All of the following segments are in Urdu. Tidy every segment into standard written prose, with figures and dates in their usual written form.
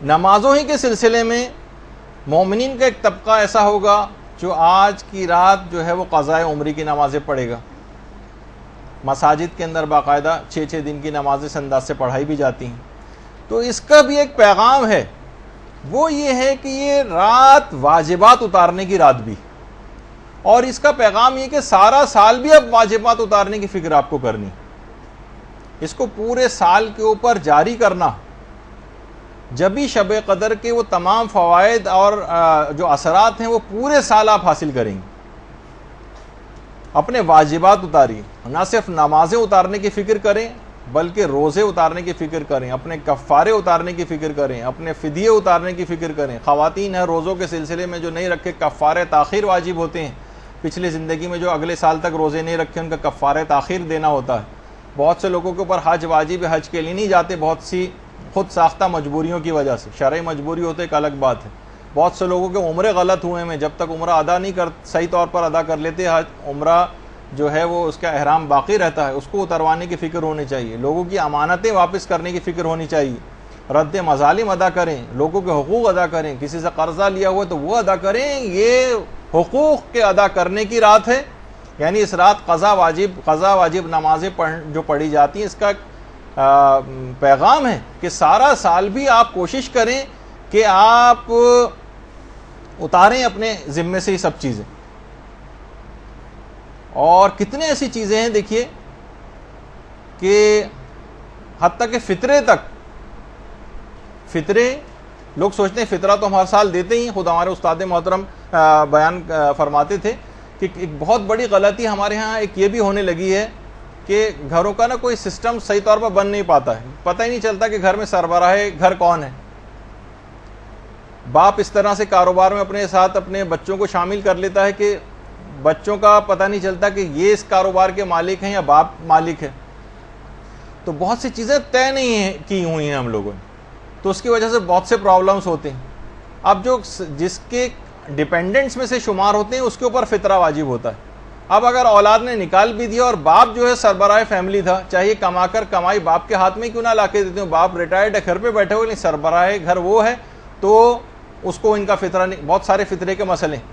نمازوں ہی کے سلسلے میں مومنین کا ایک طبقہ ایسا ہوگا جو آج کی رات جو ہے وہ قضاء عمری کی نمازیں پڑھے گا. مساجد کے اندر باقاعدہ 6 دن کی نمازیں اس انداز سے پڑھائی بھی جاتی ہیں. تو اس کا بھی ایک پیغام ہے، وہ یہ ہے کہ یہ رات واجبات اتارنے کی رات بھی، اور اس کا پیغام یہ کہ سارا سال بھی اب واجبات اتارنے کی فکر آپ کو کرنی، اس کو پورے سال کے اوپر جاری کرنا. جبھی شب قدر کے وہ تمام فوائد اور جو اثرات ہیں وہ پورے سال آپ حاصل کریں گے. اپنے واجبات اتاریے، نہ صرف نمازیں اتارنے کی فکر کریں بلکہ روزے اتارنے کی فکر کریں، اپنے کفارے اتارنے کی فکر کریں، اپنے فدیے اتارنے کی فکر کریں. خواتین ہیں روزوں کے سلسلے میں جو نہیں رکھے، کفارے تاخیر واجب ہوتے ہیں. پچھلی زندگی میں جو اگلے سال تک روزے نہیں رکھے ان کا کفارے تاخیر دینا ہوتا ہے. بہت سے لوگوں کے اوپر حج واجب ہے، حج کے لیے نہیں جاتے، بہت سی خود ساختہ مجبوریوں کی وجہ سے. شرعی مجبوری ہوتے ایک الگ بات ہے. بہت سے لوگوں کے عمرے غلط ہوئے ہیں، جب تک عمرہ ادا نہیں صحیح طور پر ادا کر لیتے، حج عمرہ جو ہے وہ اس کا احرام باقی رہتا ہے، اس کو اتروانے کی فکر ہونی چاہیے. لوگوں کی امانتیں واپس کرنے کی فکر ہونی چاہیے. رد مظالم ادا کریں، لوگوں کے حقوق ادا کریں. کسی سے قرضہ لیا ہوا تو وہ ادا کریں. یہ حقوق کے ادا کرنے کی رات ہے. یعنی اس رات قضا واجب نمازیں جو پڑھی جاتی ہیں، اس کا پیغام ہے کہ سارا سال بھی آپ کوشش کریں کہ آپ اتاریں اپنے ذمے سے یہ سب چیزیں. اور کتنے ایسی چیزیں ہیں دیکھیے کہ حتیٰ کہ فطرے لوگ سوچتے ہیں فطرہ تو ہم ہر سال دیتے ہی. خود ہمارے استاد محترم بیان فرماتے تھے کہ ایک بہت بڑی غلطی ہمارے ہاں ایک یہ بھی ہونے لگی ہے کہ گھروں کا نا کوئی سسٹم صحیح طور پر بن نہیں پاتا ہے. پتہ ہی نہیں چلتا کہ گھر میں سربراہ گھر کون ہے. باپ اس طرح سے کاروبار میں اپنے ساتھ اپنے بچوں کو شامل کر لیتا ہے کہ بچوں کا پتہ نہیں چلتا کہ یہ اس کاروبار کے مالک ہیں یا باپ مالک ہے. تو بہت سی چیزیں طے نہیں کی ہوئی ہیں ہم لوگوں نے، تو اس کی وجہ سے بہت سے پرابلمس ہوتے ہیں. اب جس کے ڈیپینڈنٹس میں سے شمار ہوتے ہیں اس کے اوپر فطرہ واجب ہوتا ہے. اب اگر اولاد نے نکال بھی دیا اور باپ جو ہے سربراہ فیملی تھا، چاہیے کمائی باپ کے ہاتھ میں کیوں نہ لا کے دیتے ہوں، باپ ریٹائرڈ ہے گھر پہ بیٹھے ہوئے، لیکن سربراہ گھر وہ ہے، تو اس کو ان کا فطرہ بہت سارے فطرے کے مسئلے ہیں.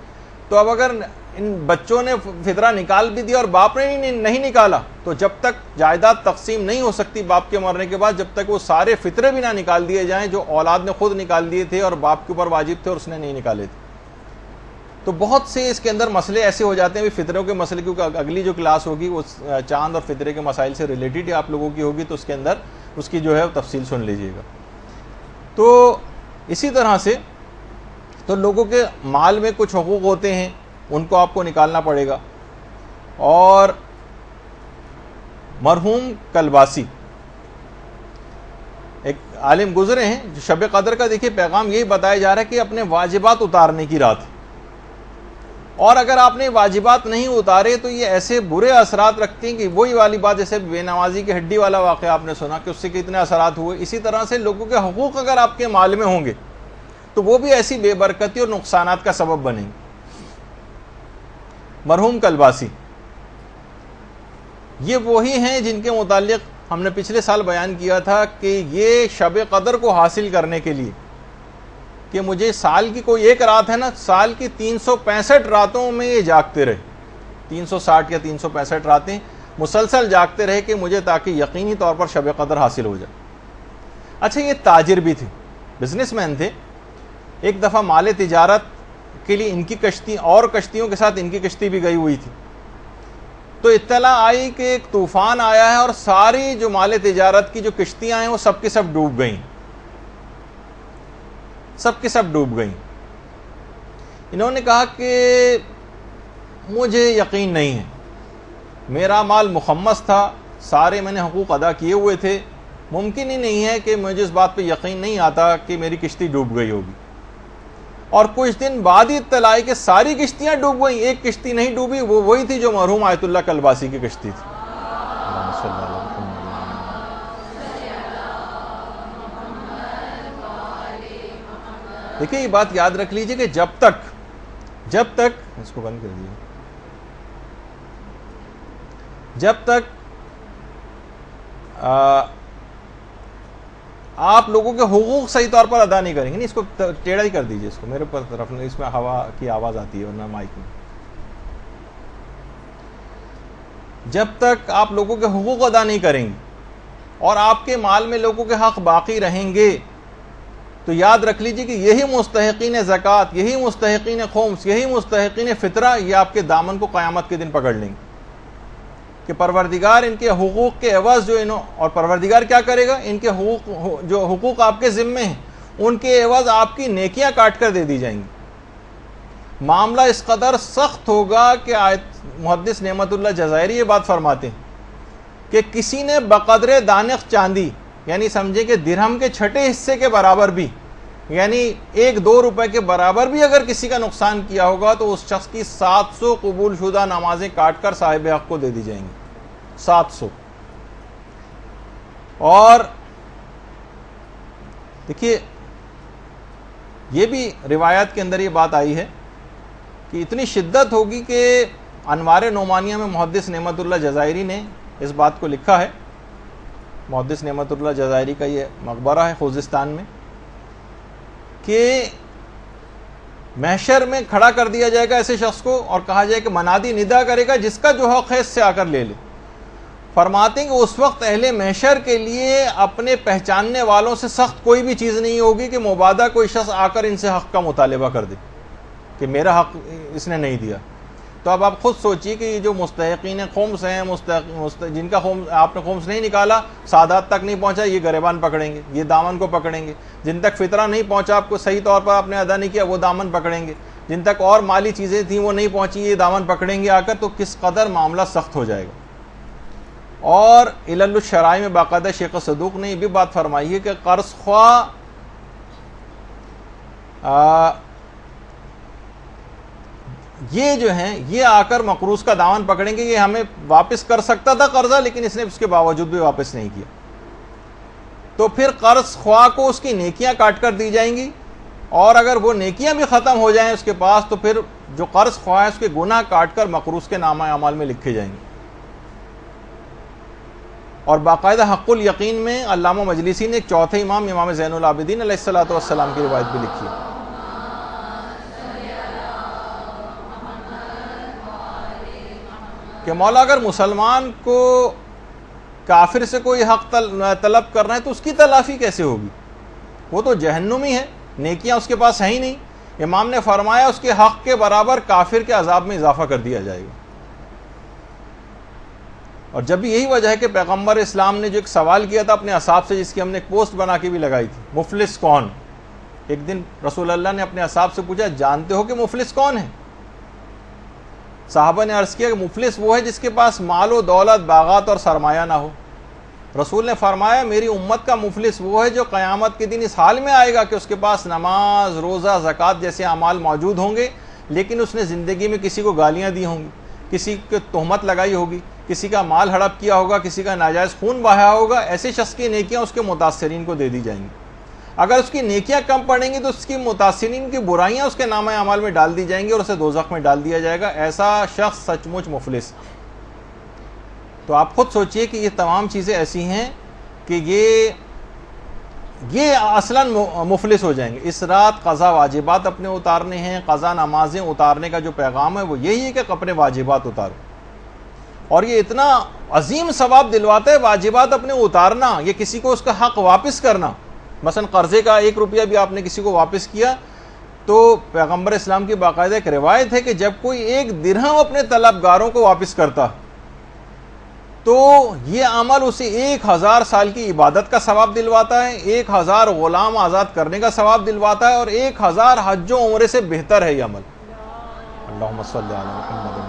تو اب اگر ان بچوں نے فطرہ نکال بھی دیا اور باپ نے نہیں نکالا، تو جب تک جائیداد تقسیم نہیں ہو سکتی باپ کے مرنے کے بعد، جب تک وہ سارے فطرے بھی نہ نکال دیے جائیں جو اولاد نے خود نکال دیے تھے اور باپ کے اوپر واجب تھے اور اس نے نہیں نکالے تھے. تو بہت سے اس کے اندر مسئلے ایسے ہو جاتے ہیں. فطروں کے مسئلے، کیونکہ اگلی جو کلاس ہوگی وہ چاند اور فطرے کے مسائل سے ریلیٹڈ آپ لوگوں کی ہوگی، تو اس کے اندر اس کی جو ہے تفصیل سن لیجئے گا. تو اسی طرح سے تو لوگوں کے مال میں کچھ حقوق ہوتے ہیں، ان کو آپ کو نکالنا پڑے گا. اور مرحوم کلباسی ایک عالم گزرے ہیں، جو شب قدر کا دیکھیے پیغام یہی بتایا جا رہا ہے کہ اپنے واجبات اتارنے کی رات ہے. اور اگر آپ نے واجبات نہیں اتارے تو یہ ایسے برے اثرات رکھتے ہیں کہ وہی والی بات، جیسے بے نمازی کی ہڈی والا واقعہ آپ نے سنا کہ اس سے کتنے اثرات ہوئے. اسی طرح سے لوگوں کے حقوق اگر آپ کے مال میں ہوں گے تو وہ بھی ایسی بے برکتی اور نقصانات کا سبب بنیں گے. مرحوم کلباسی یہ وہی ہیں جن کے متعلق ہم نے پچھلے سال بیان کیا تھا کہ یہ شب قدر کو حاصل کرنے کے لیے کہ مجھے سال کی کوئی ایک رات ہے نا، سال کی 365 راتوں میں یہ جاگتے رہے، 360 یا 365 راتیں مسلسل جاگتے رہے کہ مجھے تاکہ یقینی طور پر شب قدر حاصل ہو جائے. اچھا یہ تاجر بھی تھے، بزنس مین تھے. ایک دفعہ مال تجارت کے لیے ان کی کشتی اور کشتیوں کے ساتھ ان کی کشتی بھی گئی ہوئی تھی. تو اطلاع آئی کہ ایک طوفان آیا ہے اور ساری جو مال تجارت کی جو کشتیاں ہیں وہ سب کی سب ڈوب گئیں، سب کی سب ڈوب گئیں. انہوں نے کہا کہ مجھے یقین نہیں ہے، میرا مال مخمس تھا، سارے میں نے حقوق ادا کیے ہوئے تھے، ممکن ہی نہیں ہے کہ مجھے اس بات پہ یقین نہیں آتا کہ میری کشتی ڈوب گئی ہوگی. اور کچھ دن بعد ہی اطلاع آئی کہ ساری کشتیاں ڈوب گئیں، ایک کشتی نہیں ڈوبی، وہ وہی تھی جو مرحوم آیت اللہ کلباسی کی کشتی تھی. دیکھیں یہ بات یاد رکھ لیجئے کہ جب تک اس کو بند کر دیجیے، جب تک آپ لوگوں کے حقوق صحیح طور پر ادا نہیں کریں گے. نہیں، اس کو ٹیڑھا ہی کر دیجیے، اس کو میرے پر طرف نہیں، اس میں ہوا کی آواز آتی ہے ورنہ مائک میں. جب تک آپ لوگوں کے حقوق ادا نہیں کریں گے اور آپ کے مال میں لوگوں کے حق باقی رہیں گے تو یاد رکھ لیجیے کہ یہی مستحقین زکوٰۃ، یہی مستحقین خمس، یہی مستحقین فطرہ یہ آپ کے دامن کو قیامت کے دن پکڑ لیں گے کہ پروردگار ان کے حقوق کے عوض جو اور پروردگار کیا کرے گا؟ ان کے حقوق آپ کے ذمے ہیں ان کے عوض آپ کی نیکیاں کاٹ کر دے دی جائیں گی. معاملہ اس قدر سخت ہوگا کہ محدث نعمت اللہ جزائری یہ بات فرماتے ہیں کہ کسی نے بقدر دانق چاندی، یعنی سمجھے کہ درہم کے چھٹے حصے کے برابر بھی، یعنی 1-2 روپے کے برابر بھی اگر کسی کا نقصان کیا ہوگا تو اس شخص کی 700 قبول شدہ نمازیں کاٹ کر صاحب حق کو دے دی جائیں گی. 700. اور دیکھیے یہ بھی روایات کے اندر یہ بات آئی ہے کہ اتنی شدت ہوگی کہ انوار نعمانیہ میں محدث نعمت اللہ جزائری نے اس بات کو لکھا ہے. محدث نعمت اللہ جزائری کا یہ مقبرہ ہے خوزستان میں، کہ محشر میں کھڑا کر دیا جائے گا ایسے شخص کو اور کہا جائے کہ منادی ندا کرے گا جس کا جو حق ہے اس سے آ کر لے لے. فرماتے ہیں کہ اس وقت اہل محشر کے لیے اپنے پہچاننے والوں سے سخت کوئی بھی چیز نہیں ہوگی کہ مبادہ کوئی شخص آ کر ان سے حق کا مطالبہ کر دے کہ میرا حق اس نے نہیں دیا. تو اب آپ خود سوچیے کہ یہ جو مستحقین خمس ہیں، جن کا آپ نے خمس نہیں نکالا، سادات تک نہیں پہنچا، یہ گریبان پکڑیں گے، یہ دامن کو پکڑیں گے. جن تک فطرہ نہیں پہنچا، آپ کو صحیح طور پر آپ نے ادا نہیں کیا، وہ دامن پکڑیں گے. جن تک اور مالی چیزیں تھیں وہ نہیں پہنچی، یہ دامن پکڑیں گے آ کر. تو کس قدر معاملہ سخت ہو جائے گا. اور علل الشرائع میں باقاعدہ شیخ صدوق نے یہ بھی بات فرمائی ہے کہ قرض خواہ یہ جو ہیں یہ آ کر مقروض کا دامن پکڑیں گے، یہ ہمیں واپس کر سکتا تھا قرضہ لیکن اس نے اس کے باوجود بھی واپس نہیں کیا. تو پھر قرض خواہ کو اس کی نیکیاں کاٹ کر دی جائیں گی، اور اگر وہ نیکیاں بھی ختم ہو جائیں اس کے پاس تو پھر جو قرض خواہ ہے اس کے گناہ کاٹ کر مقروض کے نامہ اعمال میں لکھے جائیں گے. اور باقاعدہ حق الیقین میں علامہ مجلسی نے ایک چوتھے امام زین العابدین علیہ الصلوۃ والسلام کی روایت بھی لکھی ہے کہ مولا اگر مسلمان کو کافر سے کوئی حق طلب کرنا ہے تو اس کی تلافی کیسے ہوگی؟ وہ تو جہنمی ہے، نیکیاں اس کے پاس ہیں ہی نہیں. امام نے فرمایا اس کے حق کے برابر کافر کے عذاب میں اضافہ کر دیا جائے گا. اور جب بھی یہی وجہ ہے کہ پیغمبر اسلام نے جو ایک سوال کیا تھا اپنے اصحاب سے، جس کی ہم نے ایک پوسٹ بنا کے بھی لگائی تھی، مفلس کون؟ ایک دن رسول اللہ نے اپنے اصحاب سے پوچھا جانتے ہو کہ مفلس کون ہے؟ صحابہ نے عرض کیا کہ مفلس وہ ہے جس کے پاس مال و دولت، باغات اور سرمایہ نہ ہو. رسول نے فرمایا میری امت کا مفلس وہ ہے جو قیامت کے دن اس حال میں آئے گا کہ اس کے پاس نماز، روزہ، زکوٰۃ جیسے اعمال موجود ہوں گے لیکن اس نے زندگی میں کسی کو گالیاں دی ہوں گی، کسی کو تہمت لگائی ہوگی، کسی کا مال ہڑپ کیا ہوگا، کسی کا ناجائز خون بہایا ہوگا. ایسے شخص کی نیکیاں اس کے متاثرین کو دے دی جائیں گی. اگر اس کی نیکیاں کم پڑیں گی تو اس کی متاثرین کی برائیاں اس کے نامہ اعمال میں ڈال دی جائیں گی اور اسے دوزخ میں ڈال دیا جائے گا. ایسا شخص سچ مچ مفلس. تو آپ خود سوچئے کہ یہ تمام چیزیں ایسی ہیں کہ یہ اصلاً مفلس ہو جائیں گے. اس رات قضا واجبات اپنے اتارنے ہیں، قضا نمازیں اتارنے کا جو پیغام ہے وہ یہی ہے کہ اپنے واجبات اتارو. اور یہ اتنا عظیم ثواب دلواتا ہے واجبات اپنے اتارنا، یہ کسی کو اس کا حق واپس کرنا. مثلا قرضے کا 1 روپیہ بھی آپ نے کسی کو واپس کیا تو پیغمبر اسلام کی باقاعدہ ایک روایت ہے کہ جب کوئی 1 درہم اپنے طلبگاروں کو واپس کرتا تو یہ عمل اسے 1000 سال کی عبادت کا ثواب دلواتا ہے، 1000 غلام آزاد کرنے کا ثواب دلواتا ہے، اور 1000 حج و عمرے سے بہتر ہے یہ عمل. اللہم صلی علی محمد.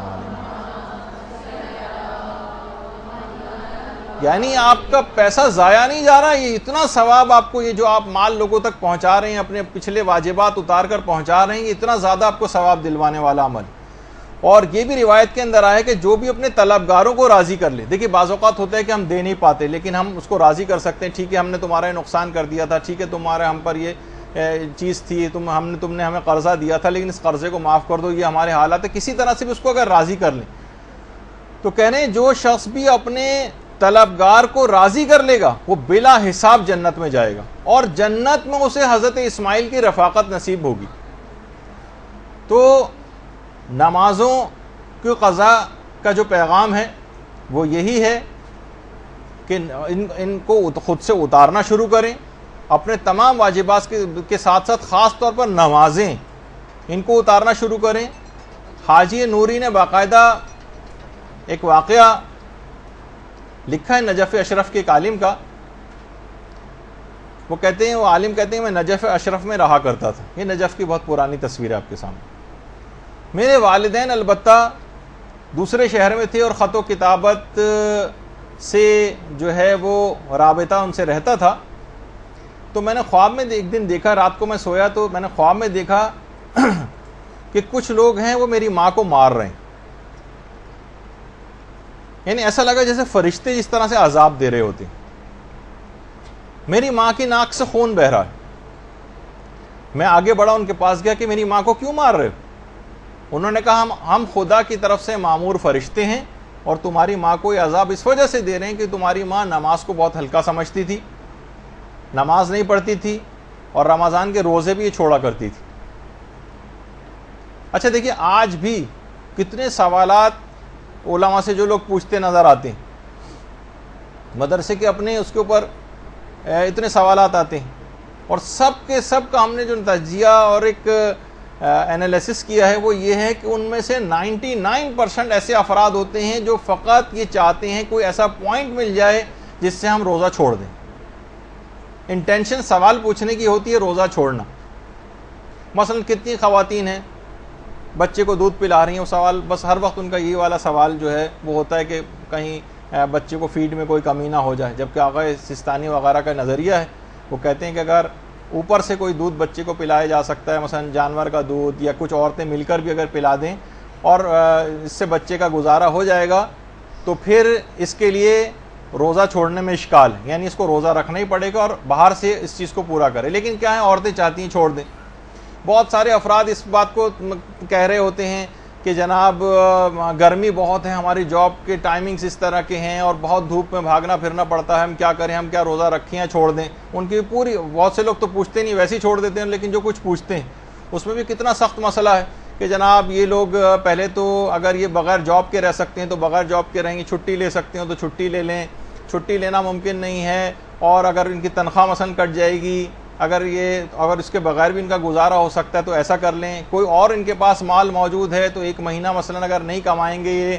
یعنی آپ کا پیسہ ضائع نہیں جا رہا، یہ اتنا ثواب آپ کو، یہ جو آپ مال لوگوں تک پہنچا رہے ہیں، اپنے پچھلے واجبات اتار کر پہنچا رہے ہیں، یہ اتنا زیادہ آپ کو ثواب دلوانے والا عمل. اور یہ بھی روایت کے اندر آیا کہ جو بھی اپنے طلبگاروں کو راضی کر لے. دیکھیے بعض اوقات ہوتا ہے کہ ہم دے نہیں پاتے لیکن ہم اس کو راضی کر سکتے ہیں، ٹھیک ہے ہم نے تمہارا یہ نقصان کر دیا تھا، ٹھیک ہے تمہارے ہم پر یہ چیز تھی، تم نے ہمیں قرضہ دیا تھا لیکن اس قرضے کو معاف کر دو، یہ ہمارے حالات ہے. کسی طرح سے بھی اس کو اگر راضی کر لیں تو کہہ رہے ہیں جو شخص بھی اپنے طلبگار کو راضی کر لے گا وہ بلا حساب جنت میں جائے گا، اور جنت میں اسے حضرت اسماعیل کی رفاقت نصیب ہوگی۔ تو نمازوں کی قضا کا جو پیغام ہے وہ یہی ہے کہ ان کو خود سے اتارنا شروع کریں، اپنے تمام واجبات کے ساتھ ساتھ خاص طور پر نمازیں ان کو اتارنا شروع کریں۔ حاجی نوری نے باقاعدہ ایک واقعہ لکھا ہے نجف اشرف کے ایک عالم کا۔ وہ عالم کہتے ہیں میں نجف اشرف میں رہا کرتا تھا۔ یہ نجف کی بہت پرانی تصویر ہے آپ کے سامنے۔ میرے والدین البتہ دوسرے شہر میں تھے اور خط و کتابت سے جو ہے وہ رابطہ ان سے رہتا تھا۔ تو میں نے خواب میں ایک دن دیکھا، رات کو میں سویا تو میں نے خواب میں دیکھا کہ کچھ لوگ ہیں وہ میری ماں کو مار رہے ہیں، یعنی ایسا لگا جیسے فرشتے جس طرح سے عذاب دے رہے ہوتے ہیں۔ میری ماں کی ناک سے خون بہ رہا ہے۔ میں آگے بڑھا، ان کے پاس گیا کہ میری ماں کو کیوں مار رہے ہو؟ انہوں نے کہا ہم خدا کی طرف سے معمور فرشتے ہیں اور تمہاری ماں کو یہ عذاب اس وجہ سے دے رہے ہیں کہ تمہاری ماں نماز کو بہت ہلکا سمجھتی تھی، نماز نہیں پڑھتی تھی اور رمضان کے روزے بھی یہ چھوڑا کرتی تھی۔ اچھا دیکھیے، آج بھی کتنے سوالات علماء سے جو لوگ پوچھتے نظر آتے ہیں، مدرسے کے اپنے اس کے اوپر اتنے سوالات آتے ہیں، اور سب کے سب کا ہم نے جو تجزیہ اور ایک انالیسس کیا ہے وہ یہ ہے کہ ان میں سے 99% ایسے افراد ہوتے ہیں جو فقط یہ چاہتے ہیں کوئی ایسا پوائنٹ مل جائے جس سے ہم روزہ چھوڑ دیں۔ انٹینشن سوال پوچھنے کی ہوتی ہے روزہ چھوڑنا۔ مثلا کتنی خواتین ہیں بچے کو دودھ پلا رہی ہیں، وہ سوال بس ہر وقت ان کا یہ والا سوال جو ہے وہ ہوتا ہے کہ کہیں بچے کو فیڈ میں کوئی کمی نہ ہو جائے، جبکہ آقا سستانی وغیرہ کا نظریہ ہے، وہ کہتے ہیں کہ اگر اوپر سے کوئی دودھ بچے کو پلایا جا سکتا ہے، مثلا جانور کا دودھ یا کچھ عورتیں مل کر بھی اگر پلا دیں اور اس سے بچے کا گزارا ہو جائے گا تو پھر اس کے لیے روزہ چھوڑنے میں اشکال ہے، یعنی اس کو روزہ رکھنا ہی پڑے گا اور باہر سے اس چیز کو پورا کرے۔ لیکن کیا ہے، عورتیں چاہتی ہیں چھوڑ دیں۔ بہت سارے افراد اس بات کو کہہ رہے ہوتے ہیں کہ جناب گرمی بہت ہے، ہماری جاب کے ٹائمنگز اس طرح کے ہیں اور بہت دھوپ میں بھاگنا پھرنا پڑتا ہے، ہم کیا کریں، ہم کیا روزہ رکھیں یا چھوڑ دیں۔ ان کی پوری بہت سے لوگ تو پوچھتے نہیں، ویسے ہی چھوڑ دیتے ہیں، لیکن جو کچھ پوچھتے ہیں اس میں بھی کتنا سخت مسئلہ ہے کہ جناب یہ لوگ پہلے تو اگر یہ بغیر جاب کے رہ سکتے ہیں تو بغیر جاب کے رہیں گے، چھٹی لے سکتے ہیں تو چھٹی لے لیں، چھٹی لینا ممکن نہیں ہے، اور اگر ان کی تنخواہ مثلا کٹ جائے گی، اگر اس کے بغیر بھی ان کا گزارا ہو سکتا ہے تو ایسا کر لیں، کوئی اور ان کے پاس مال موجود ہے تو ایک مہینہ مثلا اگر نہیں کمائیں گے یہ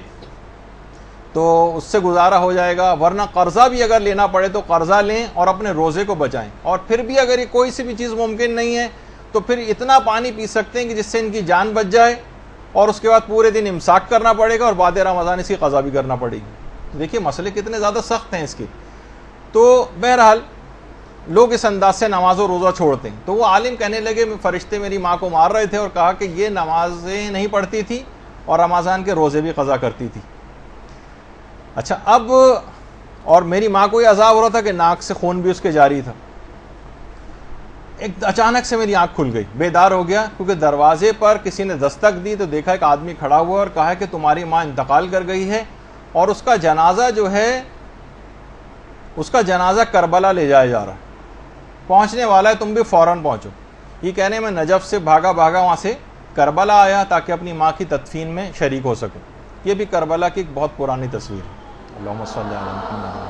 تو اس سے گزارا ہو جائے گا، ورنہ قرضہ بھی اگر لینا پڑے تو قرضہ لیں اور اپنے روزے کو بچائیں، اور پھر بھی اگر یہ کوئی سی بھی چیز ممکن نہیں ہے تو پھر اتنا پانی پی سکتے ہیں کہ جس سے ان کی جان بچ جائے، اور اس کے بعد پورے دن امساک کرنا پڑے گا اور بعد رمضان اس کی قضا بھی کرنا پڑے گی۔ دیکھیے مسئلے کتنے زیادہ سخت ہیں اس کے۔ تو بہرحال لوگ اس انداز سے نماز و روزہ چھوڑتے ہیں۔ تو وہ عالم کہنے لگے فرشتے میری ماں کو مار رہے تھے، اور کہا کہ یہ نمازیں نہیں پڑھتی تھی اور رمضان کے روزے بھی قضا کرتی تھی۔ اچھا اب اور میری ماں کو یہ عذاب ہو رہا تھا کہ ناک سے خون بھی اس کے جاری تھا۔ ایک اچانک سے میری آنکھ کھل گئی، بیدار ہو گیا، کیونکہ دروازے پر کسی نے دستک دی تو دیکھا ایک آدمی کھڑا ہوا اور کہا کہ تمہاری ماں انتقال کر گئی ہے اور اس کا جنازہ جو ہے اس کا جنازہ کربلا لے جایا جا رہا ہے، پہنچنے والا ہے، تم بھی فوراً پہنچو۔ یہ کہنے میں نجف سے بھاگا وہاں سے کربلا آیا تاکہ اپنی ماں کی تدفین میں شریک ہو سکوں۔ یہ بھی کربلا کی ایک بہت پرانی تصویر ہے۔ اللہم صلی علی محمد۔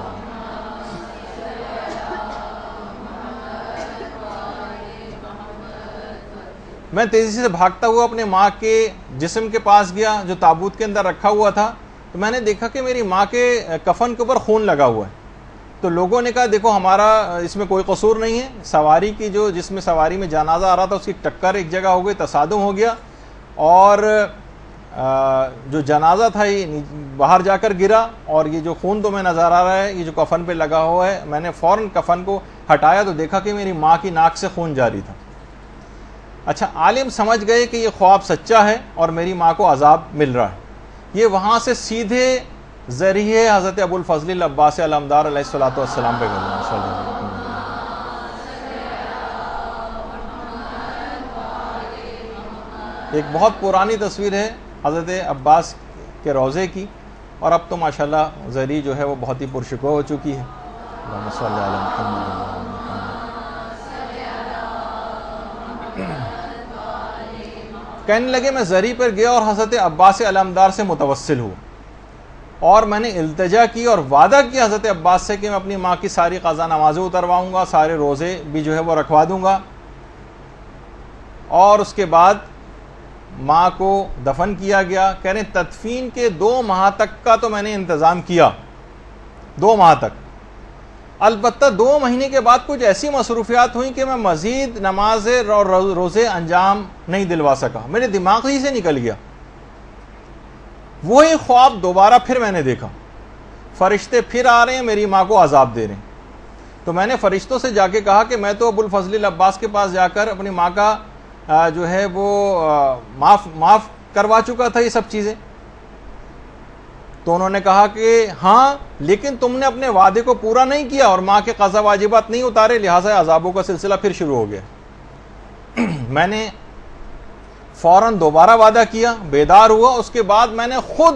میں تیزی سے بھاگتا ہوا اپنے ماں کے جسم کے پاس گیا جو تابوت کے اندر رکھا ہوا تھا، تو میں نے دیکھا کہ میری ماں کے کفن کے اوپر خون لگا ہوا ہے۔ تو لوگوں نے کہا دیکھو ہمارا اس میں کوئی قصور نہیں ہے، سواری کی جس میں سواری میں جنازہ آ رہا تھا اس کی ٹکر ایک جگہ ہو گئی، تصادم ہو گیا، اور جو جنازہ تھا یہ باہر جا کر گرا، اور یہ جو خون تمہیں نظر آ رہا ہے یہ جو کفن پہ لگا ہوا ہے، میں نے فوراً کفن کو ہٹایا تو دیکھا کہ میری ماں کی ناک سے خون جاری تھا۔ اچھا عالم سمجھ گئے کہ یہ خواب سچا ہے اور میری ماں کو عذاب مل رہا ہے۔ یہ وہاں سے سیدھے ذریعے حضرت ابو الفضل العباس علمدار علیہ الصلوۃ والسلام پہ گئے۔ ایک بہت پرانی تصویر ہے حضرت عباس کے روضے کی، اور اب تو ماشاءاللہ زری جو ہے وہ بہت ہی پرشکو ہو چکی ہے. اللہم صلی علی محمد. کہنے لگے میں زری پر گیا اور حضرت عباس علمدار سے متوسل ہوں اور میں نے التجا کی اور وعدہ کیا حضرت عباس سے کہ میں اپنی ماں کی ساری قضا نمازیں اترواؤں گا, سارے روزے بھی جو ہے وہ رکھوا دوں گا. اور اس کے بعد ماں کو دفن کیا گیا. کہہ رہے تدفین کے 2 ماہ تک کا تو میں نے انتظام کیا, 2 ماہ تک. البتہ 2 مہینے کے بعد کچھ ایسی مصروفیات ہوئیں کہ میں مزید نمازیں اور روزے انجام نہیں دلوا سکا, میرے دماغ ہی سے نکل گیا. وہی خواب دوبارہ پھر میں نے دیکھا, فرشتے پھر آ رہے ہیں, میری ماں کو عذاب دے رہے ہیں. تو میں نے فرشتوں سے جا کے کہا کہ میں تو ابو الفضل العباس کے پاس جا کر اپنی ماں کا جو ہے وہ معاف کروا چکا تھا یہ سب چیزیں. تو انہوں نے کہا کہ ہاں, لیکن تم نے اپنے وعدے کو پورا نہیں کیا اور ماں کے قضا واجبات نہیں اتارے, لہٰذا عذابوں کا سلسلہ پھر شروع ہو گیا. میں نے فوراً دوبارہ وعدہ کیا, بیدار ہوا. اس کے بعد میں نے خود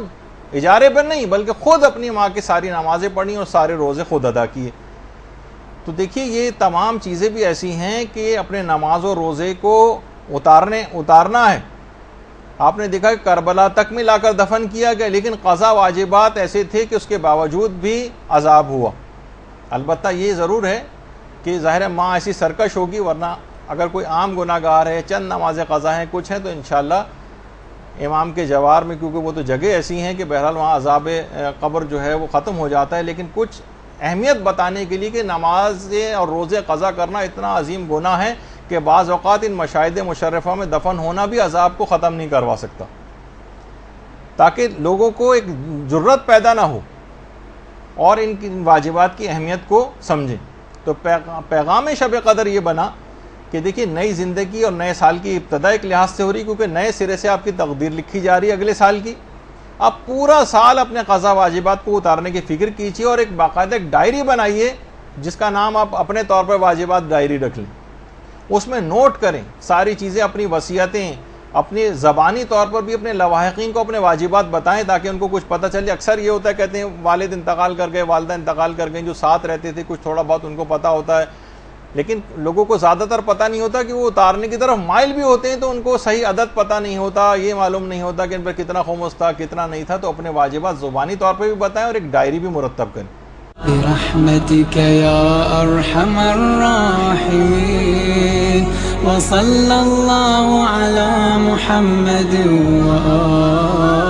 اجارے پر نہیں بلکہ خود اپنی ماں کی ساری نمازیں پڑھی اور سارے روزے خود ادا کیے. تو دیکھیے یہ تمام چیزیں بھی ایسی ہیں کہ اپنے نماز و روزے کو اتارنا ہے. آپ نے دیکھا کہ کربلا تک میں لا کر دفن کیا گیا, لیکن قضا واجبات ایسے تھے کہ اس کے باوجود بھی عذاب ہوا. البتہ یہ ضرور ہے کہ ظاہر ماں ایسی سرکش ہوگی, ورنہ اگر کوئی عام گناہ گار ہے, چند نمازیں قضا ہیں, کچھ ہیں, تو انشاءاللہ امام کے جوار میں, کیونکہ وہ تو جگہ ایسی ہیں کہ بہرحال وہاں عذاب قبر جو ہے وہ ختم ہو جاتا ہے. لیکن کچھ اہمیت بتانے کے لیے کہ نمازیں اور روزے قضا کرنا اتنا عظیم گناہ ہے کہ بعض اوقات ان مشاہد مشرفہ میں دفن ہونا بھی عذاب کو ختم نہیں کروا سکتا, تاکہ لوگوں کو ایک جرت پیدا نہ ہو اور ان کی واجبات کی اہمیت کو سمجھیں. تو پیغام شب قدر یہ بنا کہ دیکھیے نئی زندگی اور نئے سال کی ابتدا ایک لحاظ سے ہو رہی, کیونکہ نئے سرے سے آپ کی تقدیر لکھی جا رہی ہے اگلے سال کی. آپ پورا سال اپنے قضا واجبات کو اتارنے کی فکر کیجیے اور ایک باقاعدہ ایک ڈائری بنائیے جس کا نام آپ اپنے طور پر واجبات ڈائری رکھ لیں. اس میں نوٹ کریں ساری چیزیں, اپنی وصیتیں, اپنی زبانی طور پر بھی اپنے لواحقین کو اپنے واجبات بتائیں تاکہ ان کو کچھ پتہ چلے. اکثر یہ ہوتا ہے کہتے ہیں والد انتقال کر گئے, والدہ انتقال کر گئیں, جو ساتھ رہتے تھے کچھ تھوڑا بہت ان کو پتہ ہوتا ہے, لیکن لوگوں کو زیادہ تر پتہ نہیں ہوتا کہ وہ اتارنے کی طرف مائل بھی ہوتے ہیں تو ان کو صحیح عدد پتہ نہیں ہوتا, یہ معلوم نہیں ہوتا کہ ان پر کتنا خمس تھا کتنا نہیں تھا. تو اپنے واجبات زبانی طور پر بھی بتائیں اور ایک ڈائری بھی مرتب کریں. برحمتك يا أرحم الراحمين وصلى الله على محمد وآله